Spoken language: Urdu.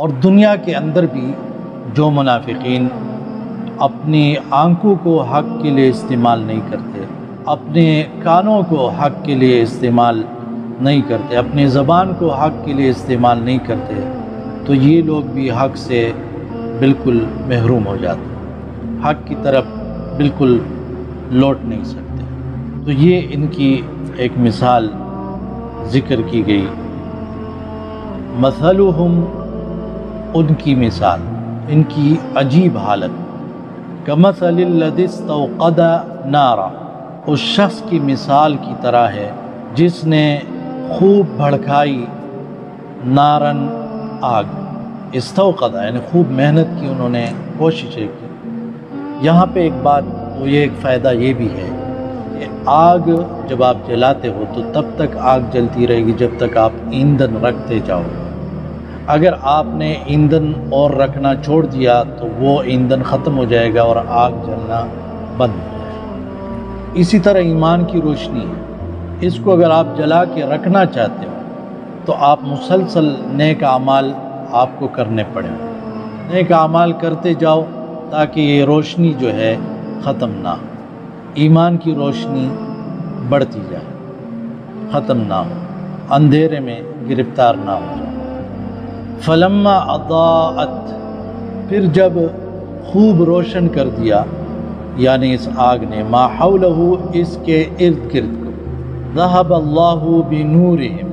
اور دنیا کے اندر بھی جو منافقین اپنی آنکھوں کو حق کے لیے استعمال نہیں کرتے، اپنے کانوں کو حق کے لیے استعمال نہیں کرتے، اپنی زبان کو حق کے لیے استعمال نہیں کرتے، تو یہ لوگ بھی حق سے بالکل محروم ہو جاتے، حق کی طرف بالکل لوٹ نہیں سکتے۔ تو یہ ان کی ایک مثال ذکر کی گئی، مثلہم، ان کی مثال، ان کی عجیب حالت، کمثل الذی استوقد نارا، اس شخص کی مثال کی طرح ہے جس نے خوب بھڑکائی نارن، آگ، استوقد یعنی خوب محنت کی، انہوں نے کوششیں کی۔ یہاں پہ ایک بات، وہ یہ ایک فائدہ یہ بھی ہے کہ آگ جب آپ جلاتے ہو تو تب تک آگ جلتی رہے گی جب تک آپ ایندھن رکھتے جاؤ۔ اگر آپ نے ایندھن اور رکھنا چھوڑ دیا تو وہ ایندھن ختم ہو جائے گا اور آگ جلنا بند ہو جائے گا۔ اسی طرح ایمان کی روشنی ہے، اس کو اگر آپ جلا کے رکھنا چاہتے ہو تو آپ مسلسل نیک اعمال آپ کو کرنے پڑیں، نیک اعمال کرتے جاؤ تاکہ یہ روشنی جو ہے ختم نہ ہو، ایمان کی روشنی بڑھتی جائے، ختم نہ ہو، اندھیرے میں گرفتار نہ ہو جائے۔ فلما اضاءت، پھر جب خوب روشن کر دیا یعنی اس آگ نے، ما حولہ، اس کے ارد گرد کو، ذہب اللہ بنورہم،